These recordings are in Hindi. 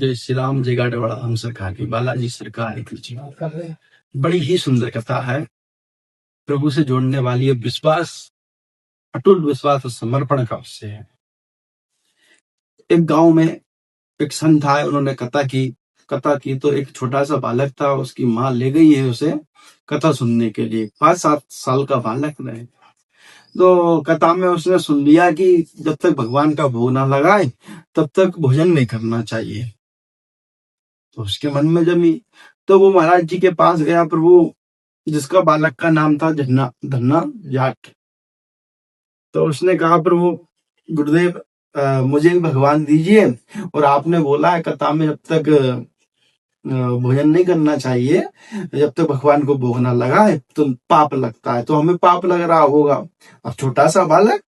जय श्री राम, जय गाड़वाड़ा हम सरकार की, बालाजी सरकार की। बड़ी ही सुंदर कथा है। प्रभु से जोड़ने वाली है। विश्वास, अटूट विश्वास और समर्पण का अवश्य है। एक गांव में एक संत आए, उन्होंने कथा की तो एक छोटा सा बालक था, उसकी माँ ले गई है उसे कथा सुनने के लिए। 5-7 साल का बालक रहे। तो कथा में उसने सुन लिया कि जब तक भगवान का भोग ना लगाए तब तक भोजन नहीं करना चाहिए। तो उसके मन में जमी, तो वो महाराज जी के पास गया। प्रभु, जिसका बालक का नाम था धन्ना जाट। तो उसने कहा, प्रभु गुरुदेव, मुझे भी भगवान दीजिए, और आपने बोला है कथा में जब तक भोजन नहीं करना चाहिए, जब तक भगवान को भोग ना लगाए तो पाप लगता है। तो हमें पाप लग रहा होगा, अब छोटा सा बालक।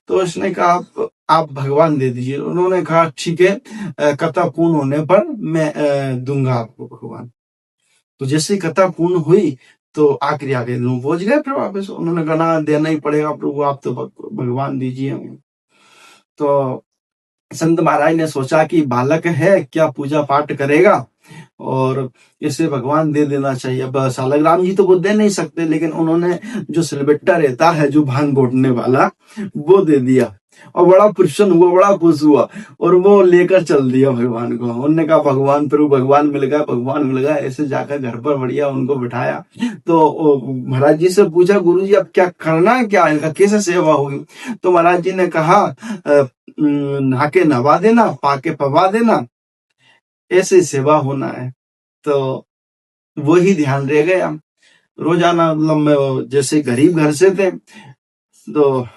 तो उसने कहा, आप भगवान दे दीजिए। उन्होंने कहा, ठीक है, कथा पूर्ण होने पर मैं दूंगा आपको भगवान। तो जैसे ही कथा पूर्ण हुई तो आखिरी लोग पहुंच गए। फिर वापस उन्होंने कहा, ना, देना ही पड़ेगा प्रभु, आप तो भगवान दीजिए हमें। तो संत महाराज ने सोचा कि बालक है, क्या पूजा पाठ करेगा, और इसे भगवान दे देना चाहिए। अब सालग्राम जी तो वो दे नहीं सकते, लेकिन उन्होंने जो सिलबट्टा रहता है, जो भांग घोटने वाला, वो दे दिया। और बड़ा प्रसन्न हुआ, बड़ा खुश हुआ, और वो लेकर चल दिया भगवान को। उन्होंने कहा, भगवान, प्रभु भगवान मिल गया, भगवान मिल गया। ऐसे जाकर घर पर बढ़िया उनको बिठाया। तो महाराज जी से पूछा, गुरु जी अब क्या करना है, क्या इनका कैसे सेवा होगी? तो महाराज जी ने कहा, नहा के नवा देना, पाके पवा देना, ऐसे सेवा होना है। तो वही ध्यान रह गया। रोजाना मतलब मैं जैसे गरीब घर से थे, तो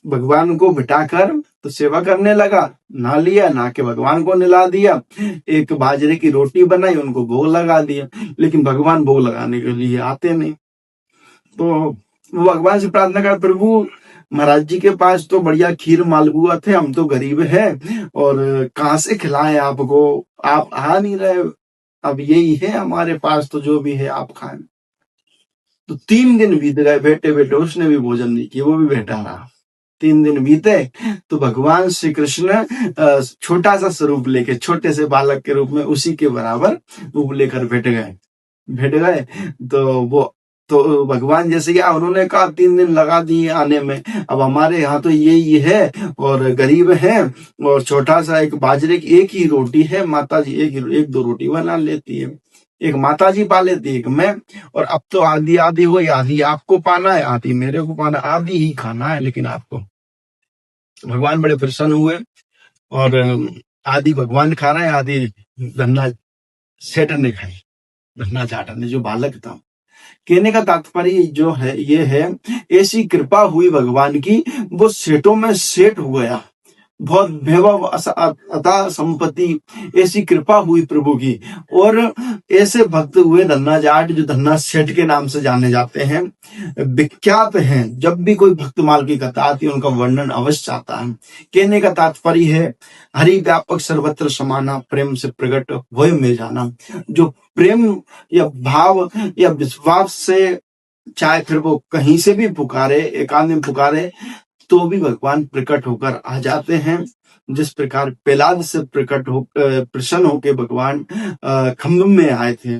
भगवान को बिठाकर तो सेवा करने लगा। नहा लिया, नहा के भगवान को नहला दिया, एक बाजरे की रोटी बनाई, उनको भोग लगा दिया। लेकिन भगवान भोग लगाने के लिए आते नहीं। तो वो भगवान से प्रार्थना कर, प्रभु महाराज जी के पास तो बढ़िया खीर मालपुआ थे, हम तो गरीब हैं, और कहाँ से खिलाएं आपको, आप आ नहीं रहे। अब यही है हमारे पास, तो जो भी है आप खाएं। तो 3 दिन बीत गए, बैठे बैठे उसने भी भोजन नहीं किया, वो भी बैठा रहा। 3 दिन बीते तो भगवान श्री कृष्ण छोटा सा स्वरूप लेके, छोटे से बालक के रूप में उसी के बराबर रूप लेकर बैठ गए। तो भगवान जैसे कि उन्होंने कहा, 3 दिन लगा दिए आने में, अब हमारे यहाँ तो यही है, और गरीब है, और छोटा सा एक बाजरे की एक ही रोटी है, माता जी एक 2 रोटी बना लेती है, एक माता जी पा लेती है, एक मैं। और अब तो आधी आधी हुई, आधी आपको पाना है, आधी मेरे को पाना, आधी ही खाना है लेकिन आपको। भगवान बड़े प्रसन्न हुए, और आधी भगवान खा रहे हैं, आधी धन्ना सेठ ने खाई, धन्ना जाट ने, जो बालक था। कहने का तात्पर्य जो है ये है, ऐसी कृपा हुई भगवान की, वो सेठों में सेठ हो गया। बहुत वैभव अथा संपत्ति, ऐसी कृपा हुई प्रभु की। और ऐसे भक्त हुए धन्ना जाट, जो धन्ना सेठ के नाम से जाने जाते हैं, विख्यात हैं। जब भी कोई भक्तमाल की कथा आती है, उनका वर्णन अवश्य आता है। कहने का तात्पर्य है, हरि व्यापक सर्वत्र समाना, प्रेम से प्रकट वही मिल जाना। जो प्रेम या भाव या विश्वास से, चाहे फिर वो कहीं से भी पुकारे, एकांत में पुकारे, तो भी भगवान प्रकट होकर आ जाते हैं। जिस प्रकार प्रहलाद से प्रसन्न होकर भगवान खम्भ में आए थे,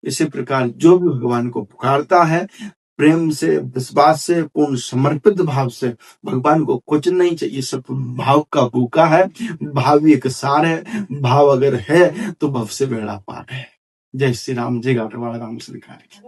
इसी प्रकार जो भी भगवान को पुकारता है, प्रेम से, विश्वास से, पूर्ण समर्पित भाव से, भगवान को कुछ नहीं चाहिए, सब भाव का भूखा है। भाव ही एक सार है, भाव अगर है तो भव से बेड़ा पार है। जय श्री राम, जय गाड़वाड़ा राम सरकार की।